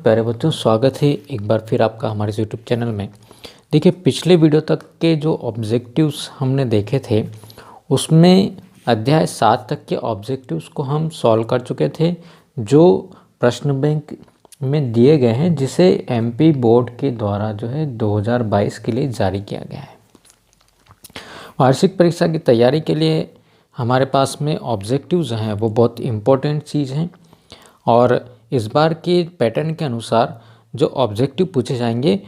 प्यारे बच्चों, स्वागत है एक बार फिर आपका हमारे यूट्यूब चैनल में। देखिए, पिछले वीडियो तक के जो ऑब्जेक्टिव्स हमने देखे थे उसमें अध्याय 7 तक के ऑब्जेक्टिव्स को हम सॉल्व कर चुके थे, जो प्रश्न बैंक में दिए गए हैं, जिसे एमपी बोर्ड के द्वारा जो है 2022 के लिए जारी किया गया है। वार्षिक परीक्षा की तैयारी के लिए हमारे पास में ऑब्जेक्टिव्स हैं, वो बहुत इम्पोर्टेंट चीज़ हैं। और इस बार के पैटर्न के अनुसार जो ऑब्जेक्टिव पूछे जाएंगे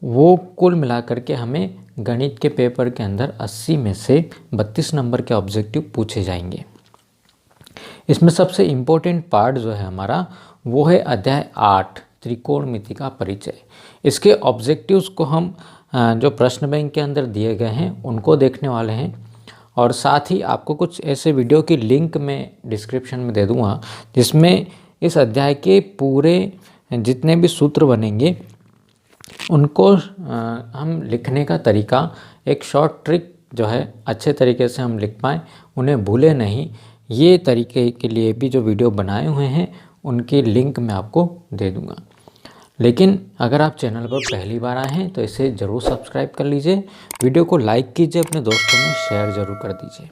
वो कुल मिलाकर के हमें गणित के पेपर के अंदर 80 में से 32 नंबर के ऑब्जेक्टिव पूछे जाएंगे। इसमें सबसे इम्पोर्टेंट पार्ट जो है हमारा वो है अध्याय 8 त्रिकोणमिति का परिचय। इसके ऑब्जेक्टिव्स को हम जो प्रश्न बैंक के अंदर दिए गए हैं उनको देखने वाले हैं, और साथ ही आपको कुछ ऐसे वीडियो की लिंक मैं डिस्क्रिप्शन में दे दूँगा जिसमें इस अध्याय के पूरे जितने भी सूत्र बनेंगे उनको हम लिखने का तरीका, एक शॉर्ट ट्रिक जो है अच्छे तरीके से हम लिख पाएँ, उन्हें भूले नहीं, ये तरीके के लिए भी जो वीडियो बनाए हुए हैं उनकी लिंक मैं आपको दे दूंगा। लेकिन अगर आप चैनल पर पहली बार आए हैं तो इसे ज़रूर सब्सक्राइब कर लीजिए, वीडियो को लाइक कीजिए, अपने दोस्तों में शेयर ज़रूर कर दीजिए।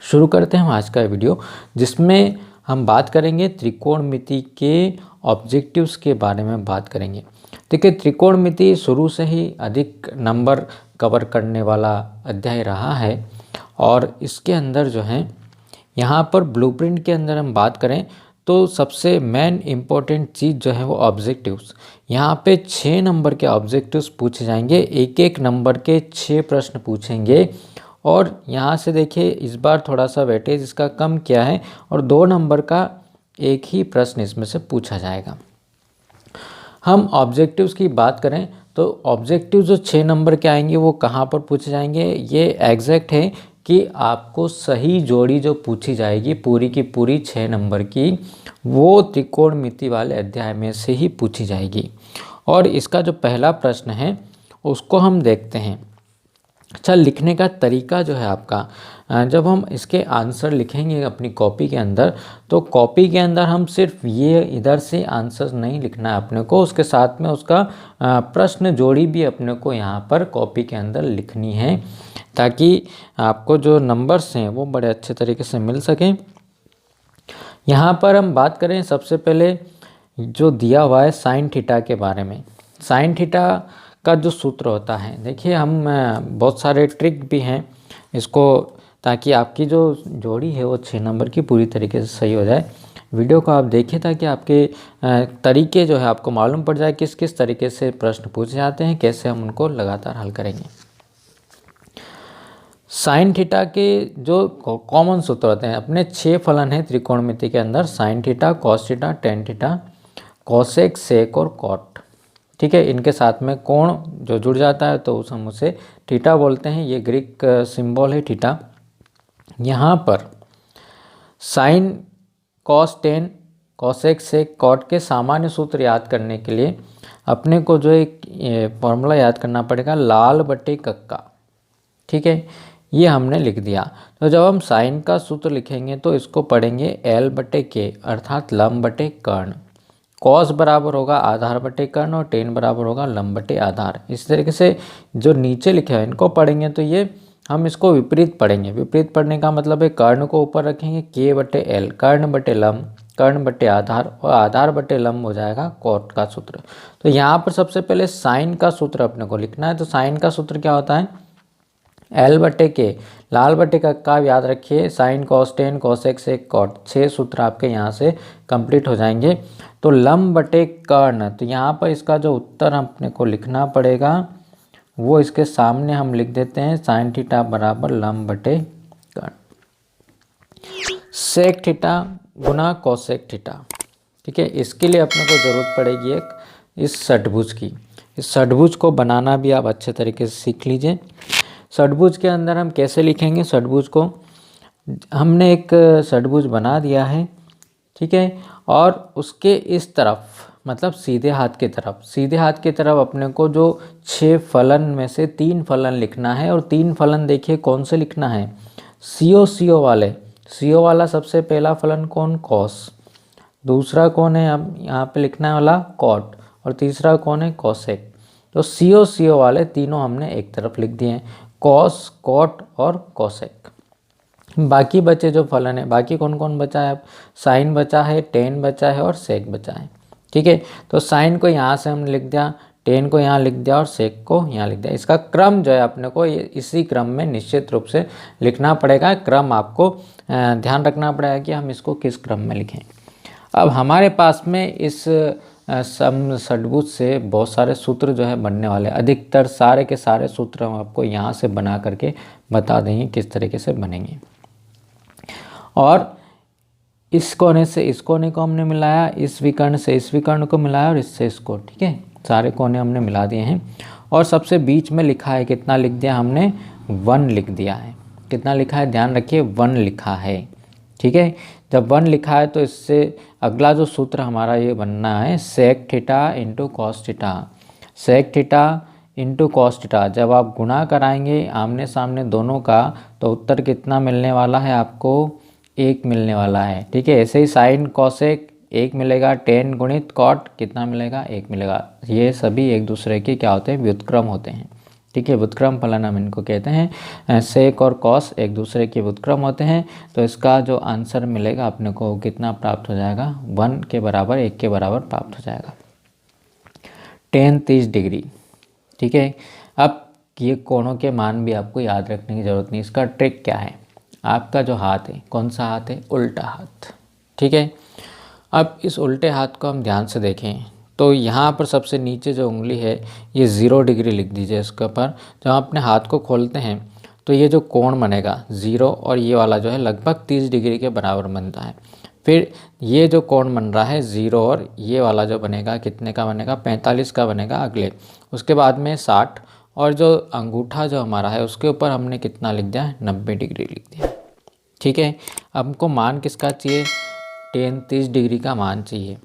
शुरू करते हैं हम आज का वीडियो, जिसमें हम बात करेंगे त्रिकोणमिति के ऑब्जेक्टिव्स के बारे में बात करेंगे। देखिए, त्रिकोणमिति शुरू से ही अधिक नंबर कवर करने वाला अध्याय रहा है, और इसके अंदर जो है यहाँ पर ब्लूप्रिंट के अंदर हम बात करें तो सबसे मेन इम्पोर्टेंट चीज़ जो है वो ऑब्जेक्टिव्स। यहाँ पे 6 नंबर के ऑब्जेक्टिव्स पूछे जाएंगे, एक एक नंबर के 6 प्रश्न पूछेंगे। और यहाँ से देखिए, इस बार थोड़ा सा वेटेज इसका कम किया है और 2 नंबर का एक ही प्रश्न इसमें से पूछा जाएगा। हम ऑब्जेक्टिव्स की बात करें तो ऑब्जेक्टिव जो 6 नंबर के आएंगे वो कहाँ पर पूछे जाएंगे, ये एग्जैक्ट है कि आपको सही जोड़ी जो पूछी जाएगी पूरी की पूरी 6 नंबर की, वो त्रिकोणमिति वाले अध्याय में से ही पूछी जाएगी। और इसका जो पहला प्रश्न है उसको हम देखते हैं। अच्छा, लिखने का तरीका जो है आपका, जब हम इसके आंसर लिखेंगे अपनी कॉपी के अंदर, तो कॉपी के अंदर हम सिर्फ ये इधर से आंसर नहीं लिखना है अपने को, उसके साथ में उसका प्रश्न जोड़ी भी अपने को यहाँ पर कॉपी के अंदर लिखनी है, ताकि आपको जो नंबर्स हैं वो बड़े अच्छे तरीके से मिल सकें। यहाँ पर हम बात करें सबसे पहले जो दिया हुआ है साइन थीटा के बारे में। साइन थीटा का जो सूत्र होता है, देखिए हम बहुत सारे ट्रिक भी हैं इसको, ताकि आपकी जो जोड़ी है वो 6 नंबर की पूरी तरीके से सही हो जाए। वीडियो को आप देखिए ताकि आपके तरीके जो है आपको मालूम पड़ जाए किस किस तरीके से प्रश्न पूछे जाते हैं, कैसे हम उनको लगातार हल करेंगे। साइन थीटा के जो कॉमन सूत्र होते हैं, अपने 6 फलन हैं त्रिकोणमिति के अंदर, sine theta, cos theta, tan theta, cosec, sec और कॉट। ठीक है, इनके साथ में कोण जो जुड़ जाता है तो हम उसे थीटा बोलते हैं, ये ग्रीक सिंबल है थीटा। यहाँ पर साइन, कॉस, टेन, कोसेक, सेक, कॉट के सामान्य सूत्र याद करने के लिए अपने को जो एक फॉर्मूला याद करना पड़ेगा, लाल बटे कक्का। ठीक है, ये हमने लिख दिया। तो जब हम साइन का सूत्र लिखेंगे तो इसको पढ़ेंगे एल बटे के, अर्थात लंब बटे कर्ण। कॉस बराबर होगा आधार बटे कर्ण, और टेन बराबर होगा लंब बटे आधार। इस तरीके से जो नीचे लिखे हैं इनको पढ़ेंगे तो ये हम इसको विपरीत पढ़ेंगे। विपरीत पढ़ने का मतलब है कर्ण को ऊपर रखेंगे, के बटे एल, कर्ण बटे लंब, कर्ण बटे आधार, और आधार बटे लंब हो जाएगा कॉट का सूत्र। तो यहाँ पर सबसे पहले साइन का सूत्र अपने को लिखना है। तो साइन का सूत्र क्या होता है, एल बटे के, लाल बटे का याद रखिए, साइन, कॉस, टेन, कोसेक, सेक, कॉट, 6 सूत्र आपके यहाँ से कंप्लीट हो जाएंगे। तो लंब बटे कर्ण, तो यहाँ पर इसका जो उत्तर अपने को लिखना पड़ेगा वो इसके सामने हम लिख देते हैं, साइन थीटा बराबर लंब बटे कर्ण। सेक थीटा गुना कोसेक थीटा। ठीक है, इसके लिए अपने को ज़रूरत पड़ेगी एक इस षटभुज की। इस षटभुज को बनाना भी आप अच्छे तरीके से सीख लीजिए। षटभुज के अंदर हम कैसे लिखेंगे, षटभुज को हमने एक षटभुज बना दिया है। ठीक है, और उसके इस तरफ, मतलब सीधे हाथ की तरफ अपने को जो 6 फलन में से 3 फलन लिखना है। और 3 फलन देखिए कौन से लिखना है, सीओ वाले। सीओ वाला सबसे पहला फलन कौन, कॉस। दूसरा कौन है, अब यहाँ पे लिखना है वाला कॉट, और तीसरा कौन है, कोसेक। तो CO वाले तीनों हमने एक तरफ लिख दिए हैं, कॉस, कॉट और कोसेक। बाकी बचे जो फलन है, बाकी कौन कौन बचा है, अब साइन बचा है, टेन बचा है और सेक बचा है। ठीक है, तो साइन को यहाँ से हमने लिख दिया, टेन को यहाँ लिख दिया और सेक को यहाँ लिख दिया। इसका क्रम जो है अपने को इसी क्रम में निश्चित रूप से लिखना पड़ेगा। क्रम आपको ध्यान रखना पड़ेगा कि हम इसको किस क्रम में लिखें। अब हमारे पास में इस सम षड्भुज से बहुत सारे सूत्र जो है बनने वाले, अधिकतर सारे के सारे सूत्र हम आपको यहाँ से बना करके बता देंगे किस तरीके से बनेंगे। और इस कोने से इस कोने को हमने मिलाया, इस विकर्ण से इस विकर्ण को मिलाया और इससे इसको, ठीक है, सारे कोने हमने मिला दिए हैं। और सबसे बीच में लिखा है, कितना लिख दिया हमने, 1 लिख दिया है। कितना लिखा है, ध्यान रखिए 1 लिखा है। ठीक है, जब 1 लिखा है तो इससे अगला जो सूत्र हमारा ये बनना है, sec theta into cos theta. Sec theta into cos theta, जब आप गुणा कराएंगे आमने सामने दोनों का तो उत्तर कितना मिलने वाला है आपको, 1 मिलने वाला है। ठीक है, ऐसे ही साइन कॉसेक 1 मिलेगा, टेन गुणित कॉट कितना मिलेगा, 1 मिलेगा। ये सभी एक दूसरे के क्या होते हैं, व्युत्क्रम होते हैं। ठीक है, व्युत्क्रम फलन हम इनको कहते हैं। सेक और कॉस एक दूसरे के व्युत्क्रम होते हैं। तो इसका जो आंसर मिलेगा अपने को कितना प्राप्त हो जाएगा, 1 के बराबर, 1 के बराबर प्राप्त हो जाएगा। Ten 30 degree. ठीक है, अब ये कोणों के मान भी आपको याद रखने की ज़रूरत नहीं। इसका ट्रिक क्या है, आपका जो हाथ है, कौन सा हाथ है, उल्टा हाथ। ठीक है, अब इस उल्टे हाथ को हम ध्यान से देखें तो यहाँ पर सबसे नीचे जो उंगली है ये 0 डिग्री लिख दीजिए इसके ऊपर। जब हम अपने हाथ को खोलते हैं तो ये जो कोण बनेगा 0 और ये वाला जो है लगभग 30 डिग्री के बराबर बनता है। फिर ये जो कोण बन रहा है 0 और ये वाला जो बनेगा कितने का बनेगा, 45 का बनेगा अगले। उसके बाद में 60 और जो अंगूठा जो हमारा है उसके ऊपर हमने कितना लिख दिया, 90 डिग्री लिख दिया। ठीक है, अब हमको मान किसका चाहिए, टेन 30 डिग्री का मान चाहिए।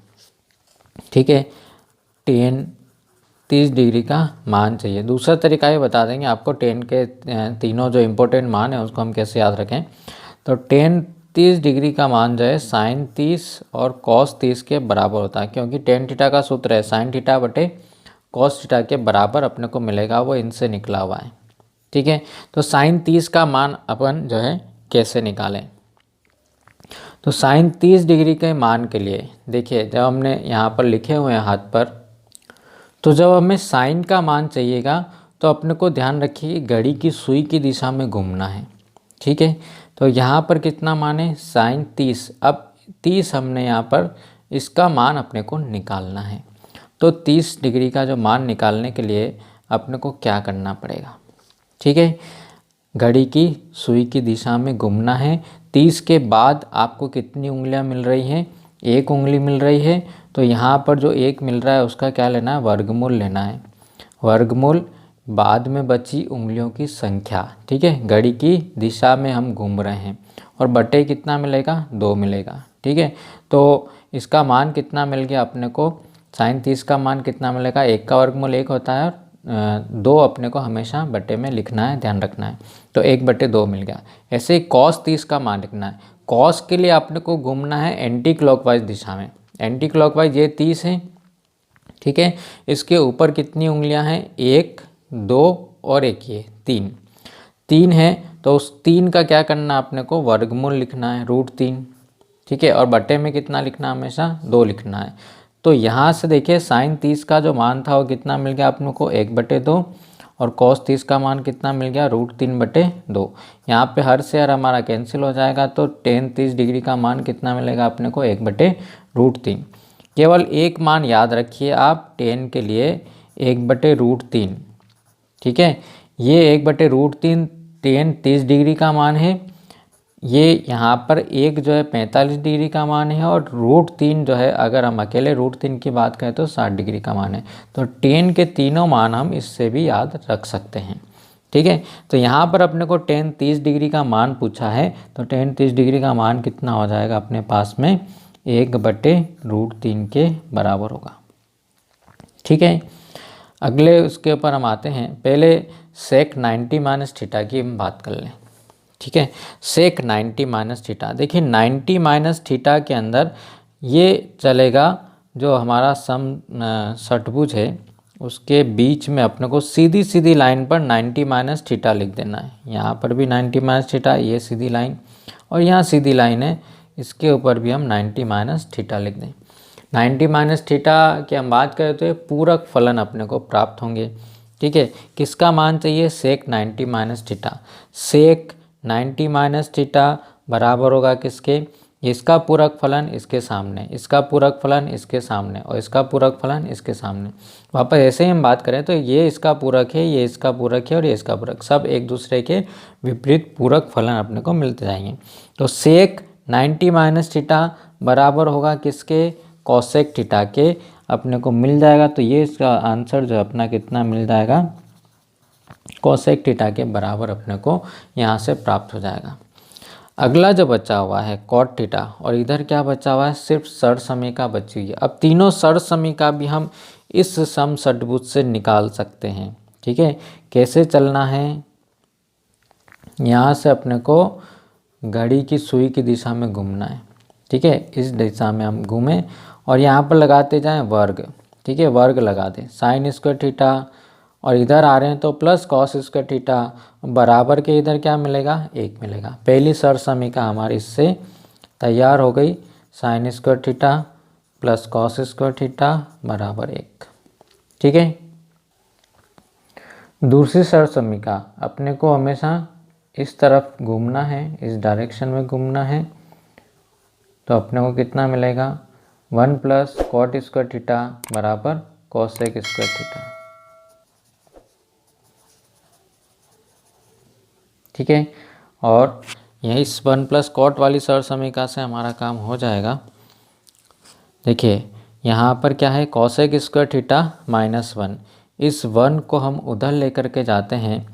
ठीक है, टेन 30 डिग्री का मान चाहिए। दूसरा तरीका ये बता देंगे आपको, टेन के तीनों जो इम्पोर्टेंट मान है उसको हम कैसे याद रखें। तो टेन 30 डिग्री का मान जो है साइन 30 और कॉस 30 के बराबर होता है, क्योंकि टेन थीटा का सूत्र है साइन थीटा बटे कॉस थीटा के बराबर अपने को मिलेगा, वो इनसे निकला हुआ है। ठीक है, तो साइन 30 का मान अपन जो है कैसे निकालें। तो साइन 30 डिग्री के मान के लिए देखिए, जब हमने यहाँ पर लिखे हुए हैं हाथ पर, तो जब हमें साइन का मान चाहिएगा तो अपने को ध्यान रखिए घड़ी की सुई की दिशा में घूमना है। ठीक है, तो यहाँ पर कितना मान है, साइन 30। अब 30 हमने यहाँ पर इसका मान अपने को निकालना है। तो 30 डिग्री का जो मान निकालने के लिए अपने को क्या करना पड़ेगा, ठीक है, घड़ी की सुई की दिशा में घूमना है। 30 के बाद आपको कितनी उंगलियां मिल रही हैं, 1 उंगली मिल रही है। तो यहाँ पर जो 1 मिल रहा है उसका क्या लेना है, वर्गमूल लेना है। वर्गमूल बाद में बची उंगलियों की संख्या। ठीक है, घड़ी की दिशा में हम घूम रहे हैं और बटे कितना मिलेगा, 2 मिलेगा। ठीक है, तो इसका मान कितना मिल गया अपने को, साइन 30 का मान कितना मिलेगा, 1 का वर्गमूल 1 होता है और 2 अपने को हमेशा बटे में लिखना है, ध्यान रखना है। तो 1/2 मिल गया। ऐसे ही कॉस 30 का मान लिखना है। कॉस के लिए अपने को घूमना है एंटी क्लॉकवाइज दिशा में। एंटी क्लॉकवाइज ये 30 है। ठीक है, इसके ऊपर कितनी उंगलियां हैं, 1 2 और 1 ये 3 है। तो उस 3 का क्या करना अपने को, वर्गमूल लिखना है, √3। ठीक है, और बटे में कितना लिखना, हमेशा 2 लिखना है। तो यहाँ से देखिए साइन 30 का जो मान था वो कितना मिल गया अपने को, 1/2, और कॉस 30 का मान कितना मिल गया, √3/2। यहाँ पे हर से हर हमारा कैंसिल हो जाएगा। तो टेन 30 डिग्री का मान कितना मिलेगा अपने को, 1/√3। केवल एक मान याद रखिए आप टेन के लिए, 1/√3। ठीक है, ये 1/√3 टेन 30 डिग्री का मान है। ये यहाँ पर एक जो है 45 डिग्री का मान है और √3 जो है, अगर हम अकेले √3 की बात करें तो 60 डिग्री का मान है। तो टेन के तीनों मान हम इससे भी याद रख सकते हैं। ठीक है, तो यहाँ पर अपने को टेन 30 डिग्री का मान पूछा है। तो टेन 30 डिग्री का मान कितना हो जाएगा अपने पास में, 1/√3 के बराबर होगा। ठीक है, अगले उसके ऊपर हम आते हैं। पहले सेक 90 माइनस थीटा की हम बात कर लें। ठीक है, सेक 90 माइनस थीटा। देखिए 90 माइनस थीटा के अंदर ये चलेगा जो हमारा षटभुज है उसके बीच में अपने को सीधी सीधी लाइन पर 90 माइनस थीटा लिख देना है। यहाँ पर भी 90 माइनस थीटा, ये सीधी लाइन, और यहाँ सीधी लाइन है, इसके ऊपर भी हम 90 माइनस थीटा लिख दें। 90 माइनस थीटा की हम बात करें तो ये पूरक फलन अपने को प्राप्त होंगे। ठीक है, किसका मान चाहिए? सेक 90 माइनस थीटा। सेक 90 माइनस थीटा बराबर होगा किसके? इसका पूरक फलन इसके सामने, इसका पूरक फलन इसके सामने, और इसका पूरक फलन इसके सामने। वापस ऐसे ही हम बात करें तो ये इसका पूरक है, ये इसका पूरक है, और ये इसका पूरक, सब एक दूसरे के विपरीत पूरक फलन अपने को मिलते जाएंगे। तो सेक 90 माइनस थीटा बराबर होगा किसके? कॉसेक थीटा के अपने को मिल जाएगा। तो ये इसका आंसर जो अपना कितना मिल जाएगा? कॉसेक थीटा के बराबर अपने को यहाँ से प्राप्त हो जाएगा। अगला जो बचा हुआ है कॉट थीटा, और इधर क्या बचा हुआ है? सिर्फ षटसमीका बची हुई है। अब तीनों षटसमीका भी हम इस समषटभुज से निकाल सकते हैं। ठीक है, कैसे चलना है? यहाँ से अपने को घड़ी की सुई की दिशा में घूमना है। ठीक है, इस दिशा में हम घूमें और यहाँ पर लगाते जाएं वर्ग। ठीक है, वर्ग लगा दें साइन स्क्वायर थीटा, और इधर आ रहे हैं तो प्लस कॉस स्क्वायर थीटा, बराबर के इधर क्या मिलेगा? 1 मिलेगा। पहली षटसमीका हमारी इससे तैयार हो गई, sine square theta plus cos square theta बराबर 1। ठीक है, दूसरी षटसमीका अपने को हमेशा इस तरफ घूमना है, इस डायरेक्शन में घूमना है। तो अपने को कितना मिलेगा? 1 प्लस कॉट स्क्वायर थीटा बराबर कॉसेक स्क्वायर थीटा। ठीक है, और यही 1 प्लस कॉट वाली षटसमीका से हमारा काम हो जाएगा। देखिए यहाँ पर क्या है? Cosec square theta minus 1। इस 1 को हम उधर लेकर के जाते हैं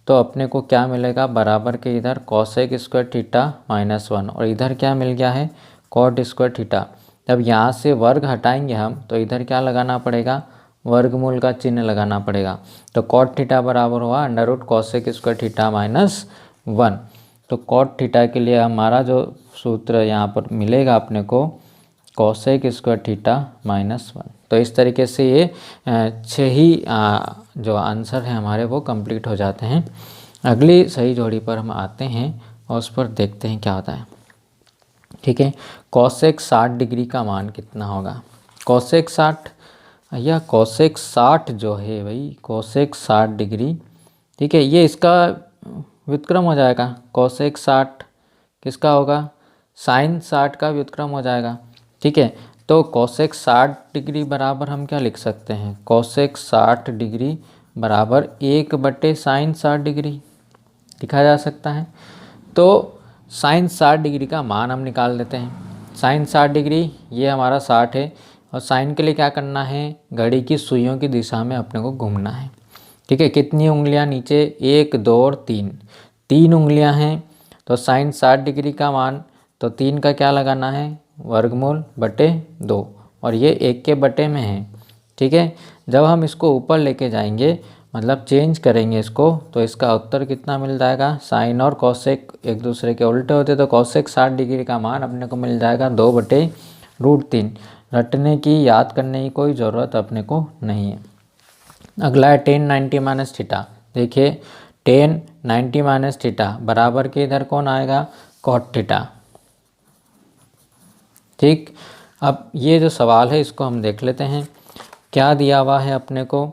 तो अपने को क्या मिलेगा? बराबर के इधर कॉसेक स्क्वायर थीटा माइनस 1, और इधर क्या मिल गया है? Cot square theta. जब यहाँ से वर्ग हटाएंगे हम तो इधर क्या लगाना पड़ेगा? वर्गमूल का चिन्ह लगाना पड़ेगा। तो कॉट थीटा बराबर हुआ under root cosec square theta minus 1। तो कॉट थीटा के लिए हमारा जो सूत्र यहाँ पर मिलेगा अपने को, कॉसेक स्क्वायर थीटा माइनस 1। तो इस तरीके से ये 6 ही जो आंसर है हमारे वो कंप्लीट हो जाते हैं। अगली सही जोड़ी पर हम आते हैं और उस पर देखते हैं क्या होता है। ठीक है, कॉसेक 60 डिग्री का मान कितना होगा? कॉसेक 60, या कॉसेक 60 जो है भाई, कॉसेक 60 डिग्री। ठीक है, ये इसका व्युत्क्रम हो जाएगा। कॉसेक 60 किसका होगा? साइन 60 का व्युत्क्रम हो जाएगा। ठीक है, तो कॉसेक 60 डिग्री बराबर हम क्या लिख सकते हैं? कॉसेक 60 डिग्री बराबर 1/साइन 60 डिग्री लिखा जा सकता है। तो साइन 60 डिग्री का मान हम निकाल देते हैं। साइन 60 डिग्री ये हमारा 60 है, और साइन के लिए क्या करना है? घड़ी की सुइयों की दिशा में अपने को घूमना है। ठीक है, कितनी उंगलियां नीचे? 1, 2 और 3 उंगलियां हैं। तो साइन 60 डिग्री का मान, तो 3 का क्या लगाना है? वर्गमूल बटे 2, और ये 1 के बटे में है। ठीक है, जब हम इसको ऊपर लेके जाएंगे, मतलब चेंज करेंगे इसको, तो इसका उत्तर कितना मिल जाएगा? साइन और कॉसेक एक दूसरे के उल्टे होते, तो कॉसेक 60 डिग्री का मान अपने को मिल जाएगा 2/√3। रटने की, याद करने की कोई ज़रूरत अपने को नहीं है। अगला है टेन 90 माइनस थीटा। देखिए टेन 90 माइनस थीटा बराबर के इधर कौन आएगा? Cot theta. ठीक, अब ये जो सवाल है इसको हम देख लेते हैं। क्या दिया हुआ है अपने को?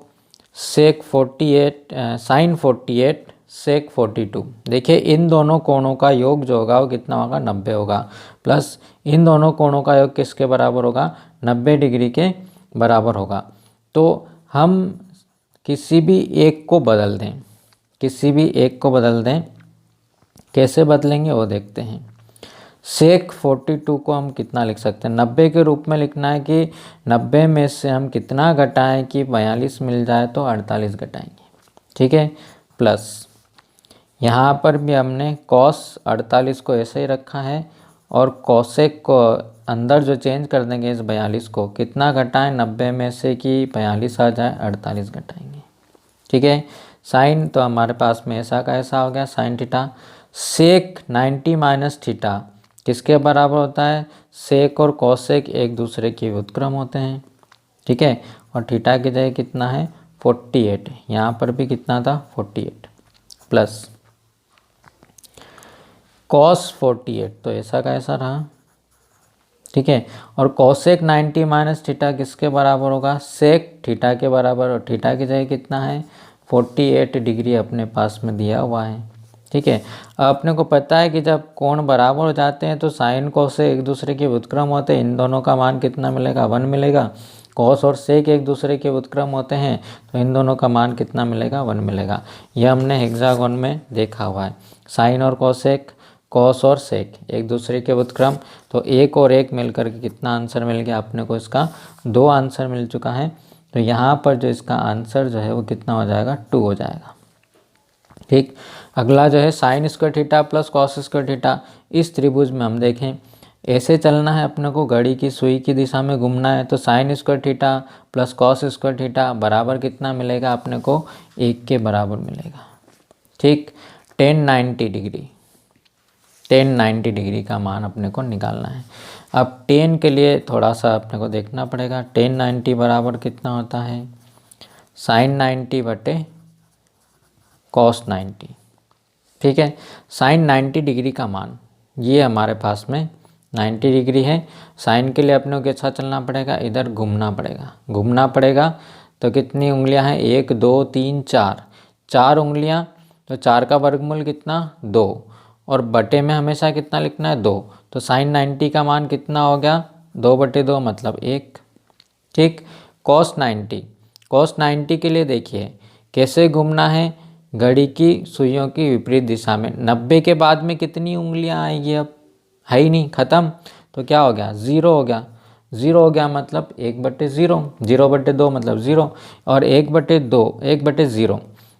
सेक 48 साइन 48 सेक 42। देखिए इन दोनों कोणों का योग जो होगा वो कितना होगा? 90 होगा, प्लस इन दोनों कोणों का योग किसके बराबर होगा? 90 डिग्री के बराबर होगा। तो हम किसी भी एक को बदल दें, किसी भी एक को बदल दें। कैसे बदलेंगे वो देखते हैं। सेक 42 को हम कितना लिख सकते हैं? 90 के रूप में लिखना है कि 90 में से हम कितना घटाएं कि 42 मिल जाए, तो 48 घटाएंगे। ठीक है, प्लस यहाँ पर भी हमने कॉस 48 को ऐसे ही रखा है, और कॉसेक को अंदर जो चेंज कर देंगे इस 42 को, कितना घटाएं 90 में से कि 42 आ जाए, 48 घटाएंगे। ठीक है, साइन तो हमारे पास में ऐसा का ऐसा हो गया साइन थीटा। सेक 90 माइनस थीटा किसके बराबर होता है, सेक और कॉसेक एक दूसरे के व्युत्क्रम होते हैं, ठीक है। और थीटा की जगह कितना है 48, यहाँ पर भी कितना था 48 प्लस कॉस 48, तो ऐसा का ऐसा रहा, ठीक है। और कॉसेक 90 माइनस थीटा किसके बराबर होगा, सेक थीटा के बराबर, और थीटा की जगह कितना है 48 डिग्री अपने पास में दिया हुआ है, ठीक है। अपने को पता है कि जब कोण बराबर हो जाते हैं तो साइन कॉस एक दूसरे के व्युत्क्रम होते हैं, इन दोनों का मान कितना मिलेगा 1 मिलेगा। कॉस और सेक एक दूसरे के व्युत्क्रम होते हैं तो इन दोनों का मान कितना मिलेगा 1 मिलेगा। यह हमने हेक्सागोन में देखा हुआ है। साइन और कॉसेक, कॉस और सेक एक दूसरे के व्युत्क्रम, तो एक और एक मिलकर के कितना आंसर मिल गया अपने को, इसका 2 आंसर मिल चुका है। तो यहाँ पर जो इसका आंसर जो है वो कितना हो जाएगा 2 हो जाएगा, ठीक। अगला जो है sine square theta plus cos square theta, इस त्रिभुज में हम देखें ऐसे चलना है अपने को, घड़ी की सुई की दिशा में घूमना है, तो sine square theta plus cos square theta बराबर कितना मिलेगा अपने को 1 के बराबर मिलेगा, ठीक। 1090 डिग्री, 1090 डिग्री का मान अपने को निकालना है। अब 10 के लिए थोड़ा सा अपने को देखना पड़ेगा, 1090 बराबर कितना होता है साइन 90 बटे कॉस 90, ठीक है। साइन 90 डिग्री का मान ये हमारे पास में 90 डिग्री है। साइन के लिए अपने को कैसा चलना पड़ेगा, इधर घूमना पड़ेगा, घूमना पड़ेगा। तो कितनी उंगलियां हैं 1 2 3 4, 4 उंगलियां, तो 4 का वर्गमूल कितना 2, और बटे में हमेशा कितना लिखना है 2, तो साइन 90 का मान कितना हो गया 2/2 मतलब 1, ठीक। कॉस 90, कॉस 90 के लिए देखिए कैसे घूमना है, घड़ी की सुइयों की विपरीत दिशा में। 90 के बाद में कितनी उंगलियां आएंगी, अब है ही नहीं, ख़त्म, तो क्या हो गया 0 हो गया, 0 हो गया मतलब 1/0, 0/2 मतलब 0, और 1/2 1/0,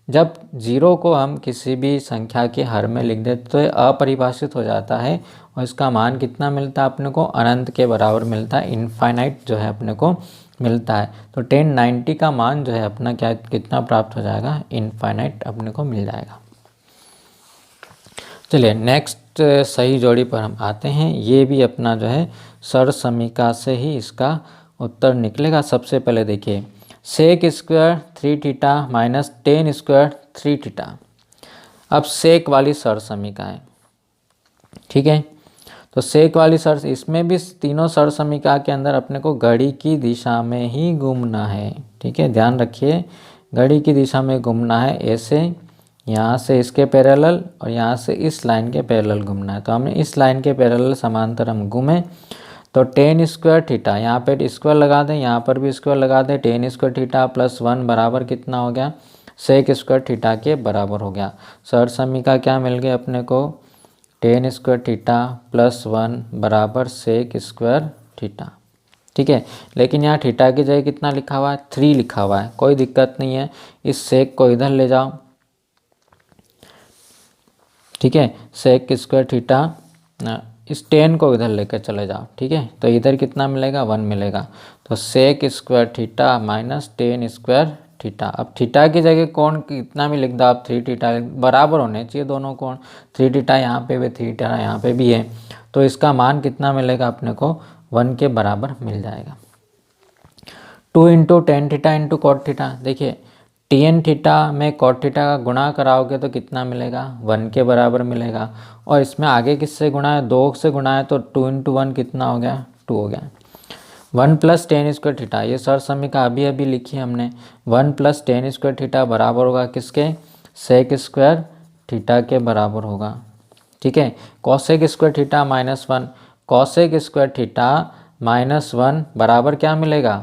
जब 0 को हम किसी भी संख्या के हर में लिख देते तो ये अपरिभाषित हो जाता है, और इसका मान कितना मिलता है अपने को अनंत के बराबर मिलता है, इनफाइनाइट जो है अपने को मिलता है। तो 1090 का मान जो है अपना क्या कितना प्राप्त हो जाएगा, इनफाइनाइट अपने को मिल जाएगा। चलिए नेक्स्ट सही जोड़ी पर हम आते हैं। ये भी अपना जो है सर समीका से ही इसका उत्तर निकलेगा। सबसे पहले देखिए sec square 3 theta minus 10 square 3 theta. अब सेक वाली सर समीका है, ठीक है। तो सेक वाली सर, इसमें भी तीनों सर समीका के अंदर अपने को घड़ी की दिशा में ही घूमना है, ठीक है, ध्यान रखिए घड़ी की दिशा में घूमना है। ऐसे यहाँ से इसके पैरेलल और यहाँ से इस लाइन के पैरेलल घूमना है, तो हमने इस लाइन के पैरेलल समांतर हम घूमे, तो 10 स्क्वायर थीटा, यहाँ पे स्क्वायर लगा दें, यहाँ पर भी स्क्वायर लगा दें, 10 स्क्वायर थीटा प्लस 1 बराबर कितना हो गया सेक स्क्वायर थीटा के बराबर हो गया। सर समीका क्या मिल गई अपने को 10 स्क्वायर थीटा प्लस 1 बराबर सेक स्क्वायर थीटा, ठीक है। लेकिन यहाँ थीटा की जगह कितना लिखा हुआ है 3 लिखा हुआ है, कोई दिक्कत नहीं है, इस सेक को इधर ले जाओ, ठीक है, सेक स्क्वायर थीटा इस 10 को इधर लेकर चले जाओ, ठीक है, तो इधर कितना मिलेगा 1 मिलेगा, तो sec square theta minus 10 square theta. अब थीटा की जगह कोण कितना भी लिख दो आप 3 थीटा, बराबर होने चाहिए दोनों कोण, 3 थीटा यहाँ पे भी 3 थीटा यहाँ पे भी है, तो इसका मान कितना मिलेगा अपने को 1 के बराबर मिल जाएगा। 2 into tan theta into cot theta, देखिए टेन थीटा में कॉट थीटा का गुणा कराओगे तो कितना मिलेगा 1 के बराबर मिलेगा, और इसमें आगे किससे गुणा है 2 से गुणा है, तो 2 इंटू 1 कितना हो गया 2 हो गया। 1 प्लस 10 स्क्वायर थीटा, ये सर समीका अभी अभी लिखी हमने, 1 प्लस 10 स्क्वायर थीटा बराबर होगा किसके सेक स्क्वायर थीटा के बराबर होगा, ठीक है। Cosec square theta minus 1, cosec square theta minus 1 बराबर क्या मिलेगा,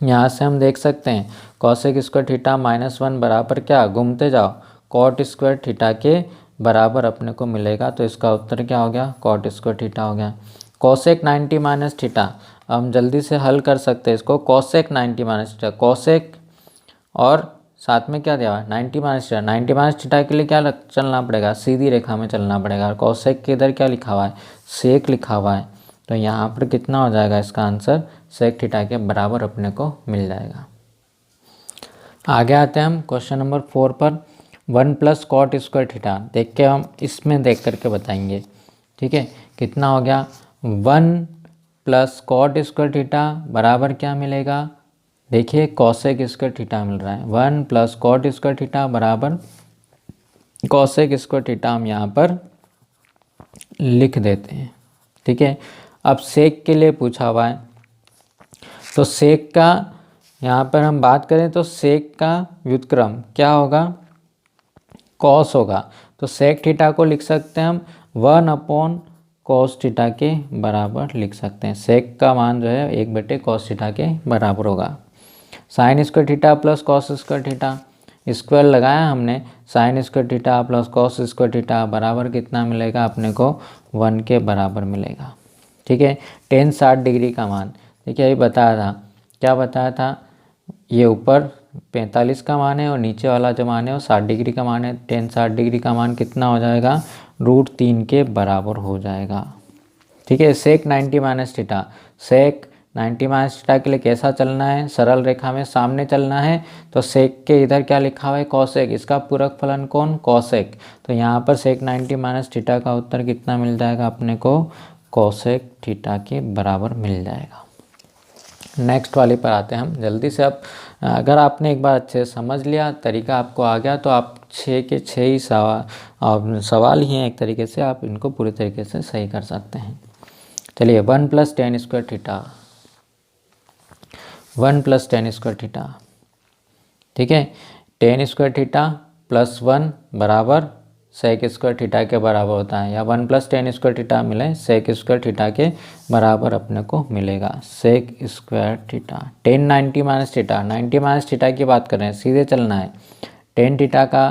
यहाँ से हम देख सकते हैं कॉसेक स्क्वायर थीटा माइनस 1 बराबर क्या, घूमते जाओ कॉट स्क्वायर थीटा के बराबर अपने को मिलेगा, तो इसका उत्तर क्या हो गया कॉट स्क्वायर थीटा हो गया। कॉसेक 90 माइनस थीटा, हम जल्दी से हल कर सकते हैं इसको, कॉसेक 90 माइनस थीटा, कॉसेक और साथ में क्या दिया हुआ है 90 माइनस थीटा, 90 माइनस थीटा के लिए क्या चलना पड़ेगा सीधी रेखा में चलना पड़ेगा, और कॉसेक के इधर क्या लिखा हुआ है सेक लिखा हुआ है, तो यहाँ पर कितना हो जाएगा इसका आंसर सेक थीटा के बराबर अपने को मिल जाएगा। आगे आते हैं हम क्वेश्चन नंबर 4 पर। 1 प्लस कॉट स्क्वायर थीटा देख के हम इसमें देख करके बताएंगे, ठीक है, कितना हो गया 1 प्लस कॉट स्क्वायर थीटा बराबर क्या मिलेगा, देखिए कॉसेक स्क्वायर थीटा मिल रहा है। 1 प्लस कॉट स्क्वायर थीटा बराबर कॉसेक स्क्वायर थीटा हम यहाँ पर लिख देते हैं। ठीक है, अब सेक के लिए पूछा हुआ है, तो सेक का यहाँ पर हम बात करें तो सेक का व्युत्क्रम क्या होगा, कॉस होगा। तो सेक थीटा को लिख सकते हैं हम 1 अपॉन कॉस थीटा के बराबर लिख सकते हैं। सेक का मान जो है 1 बटे कॉस थीटा के बराबर होगा। Sine square theta plus cos square theta, square लगाया हमने, sine square theta plus cos square theta बराबर कितना मिलेगा अपने को 1 के बराबर मिलेगा। ठीक है, टेन 60 डिग्री का मान, देखिए अभी बताया था, क्या बताया था, ये ऊपर 45 का मान है और नीचे वाला जो मान है वो 60 डिग्री का मान है। टेन 60 डिग्री का मान कितना हो जाएगा, √3 के बराबर हो जाएगा। ठीक है, सेक 90 माइनस थीटा, सेक 90 माइनस थीटा के लिए कैसा चलना है, सरल रेखा में सामने चलना है। तो सेक के इधर क्या लिखा हुआ है, कॉसेक, इसका पूरक फलन कौन, कॉसेक। तो यहाँ पर सेक 90 माइनस थीटा का उत्तर कितना मिल जाएगा अपने को, कॉसेक थीटा के बराबर मिल जाएगा। नेक्स्ट वाली पर आते हैं हम जल्दी से। अब अगर आपने एक बार अच्छे से समझ लिया, तरीका आपको आ गया, तो आप 6 के 6 ही सवाल ही हैं, एक तरीके से आप इनको पूरी तरीके से सही कर सकते हैं। चलिए 1 plus ten square theta, 1 plus ten square theta, ठीक है, टेन स्क्वायर थीटा प्लस 1 बराबर सेक स्क्वायर थीटा के बराबर होता है, या 1 प्लस टेन स्क्वायर थीटा मिले सेक स्क्वायर थीटा के बराबर अपने को मिलेगा। Sec square theta, tan 90 minus theta, 90 minus theta की बात कर रहे हैं, सीधे चलना है। टेन थीटा का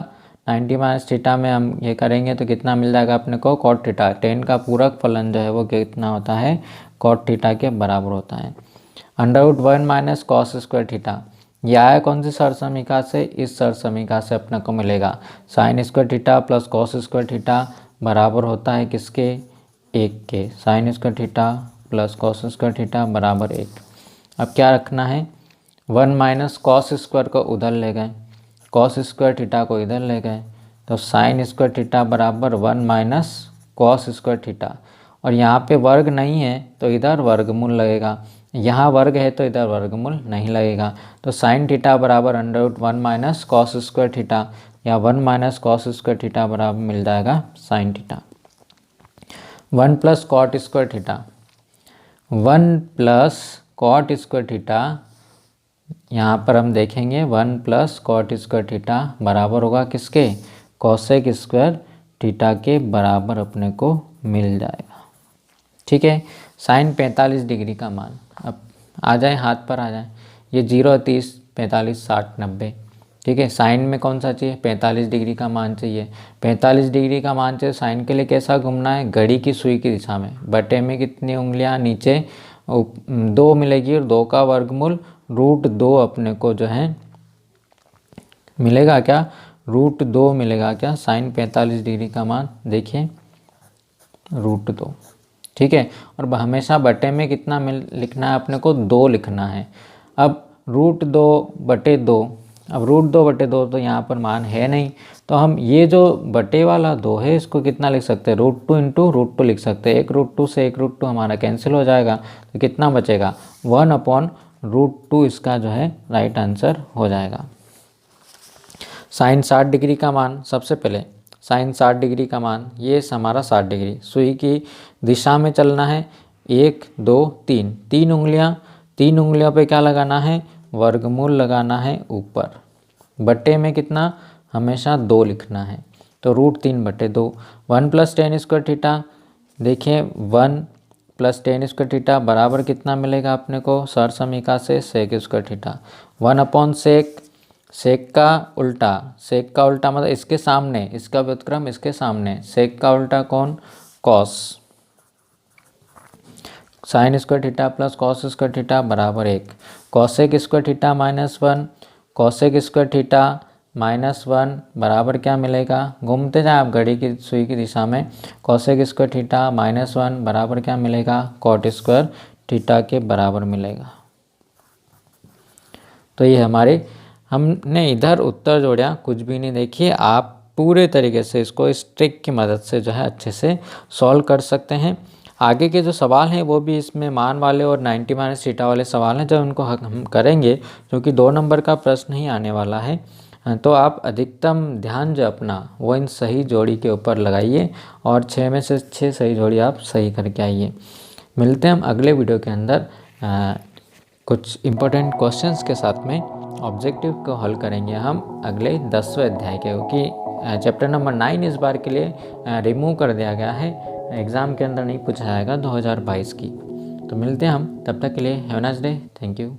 90 माइनस थीटा में हम ये करेंगे तो कितना मिल जाएगा अपने को, कॉट थीटा। टेन का पूरक फलन जो है वो कितना होता है, कॉट थीटा के बराबर होता है। √1 माइनस कॉस स्क्वायर थीटा, यह आया कौन सी सर समीकरण से, इस सर समीकरण से अपने को मिलेगा। Sine square theta plus cos square theta बराबर होता है किसके, 1 के। Sine square theta plus cos square theta बराबर 1। अब क्या रखना है, 1 माइनस कॉस स्क्वायर को उधर ले गए, कॉस स्क्वायर थीटा को इधर ले गए, तो साइन स्क्वायर थीटा बराबर 1 माइनस कॉस स्क्वायर थीटा। और यहाँ पे वर्ग नहीं है तो इधर वर्गमूल लगेगा, यहाँ वर्ग है तो इधर वर्गमूल नहीं लगेगा। तो साइन थीटा बराबर √1 माइनस कॉस स्क्वायर थीटा, या 1 माइनस कॉस स्क्वायर थीटा बराबर मिल जाएगा sine theta. 1 plus cot square theta, 1 plus cot square theta, यहाँ पर हम देखेंगे 1 प्लस कॉट स्क्वायर थीटा बराबर होगा किसके, कॉसेक स्क्वायर थीटा के बराबर अपने को मिल जाएगा। ठीक है, साइन 45 डिग्री का मान, अब आ जाए हाथ पर आ जाए, ये 0 30 45 60 90, ठीक है। साइन में कौन सा चाहिए, 45 डिग्री का मान चाहिए। 45 डिग्री का मान चाहिए, साइन के लिए कैसा घूमना है, घड़ी की सुई की दिशा में। बटे में कितनी उंगलियां, नीचे 2 मिलेगी और 2 का वर्गमूल √2 अपने को जो है मिलेगा, क्या √2 मिलेगा क्या, साइन 45 डिग्री का मान देखिए √2, ठीक है। और हमेशा बटे में कितना लिखना है अपने को, 2 लिखना है। अब √2/2, अब √2/2 तो यहाँ पर मान है नहीं, तो हम ये जो बटे वाला 2 है इसको कितना लिख सकते हैं, √2 इंटू √2 लिख सकते हैं। एक √2 से एक √2 हमारा कैंसिल हो जाएगा, तो कितना बचेगा 1/√2, इसका जो है राइट आंसर हो जाएगा। साइन 60 डिग्री का मान, सबसे पहले साइन 60 डिग्री का मान, ये हमारा 60 डिग्री, सुई की दिशा में चलना है। 1 2 3, 3 उंगलियां, 3 उंगलियों पे क्या लगाना है, वर्गमूल लगाना है ऊपर। बटे में कितना, हमेशा 2 लिखना है, तो √3/2। 1 प्लस टेन स्क्वायर थीटा, देखिए 1 प्लस टेन स्क्वायर थीटा बराबर कितना मिलेगा अपने को, सर समीकरण से सेक स्क्वायर थीटा। 1/सेक, सेक का उल्टा, सेक का उल्टा मतलब इसके सामने, इसका व्युत्क्रम इसके सामने, सेक का उल्टा कौन, cos. Sine square theta plus cos square theta बराबर 1। Cosec square theta -1, cosec square theta -1 बराबर क्या मिलेगा, घूमते जाए आप घड़ी की सुई की दिशा में। कॉसेक स्क्वायर थीटा -1 बराबर क्या मिलेगा, कॉट स्क्वायर थीटा के बराबर मिलेगा। तो ये हमारे, हमने इधर उत्तर जोड़ा, कुछ भी नहीं। देखिए आप पूरे तरीके से इसको इस ट्रिक की मदद से जो है अच्छे से सॉल्व कर सकते हैं। आगे के जो सवाल हैं वो भी इसमें मान वाले और 90 माइनस थीटा वाले सवाल हैं, जब उनको हम करेंगे क्योंकि 2 नंबर का प्रश्न ही आने वाला है, तो आप अधिकतम ध्यान जो अपना वो इन सही जोड़ी के ऊपर लगाइए और 6 में से 6 सही जोड़ी आप सही करके आइए। मिलते हैं हम अगले वीडियो के अंदर कुछ इम्पोर्टेंट क्वेश्चंस के साथ में। ऑब्जेक्टिव को हल करेंगे हम अगले 10वें अध्याय के, क्योंकि चैप्टर नंबर 9 इस बार के लिए रिमूव कर दिया गया है, एग्ज़ाम के अंदर नहीं पूछा जाएगा 2022 की। तो मिलते हैं हम, तब तक के लिए have a nice day, thank you.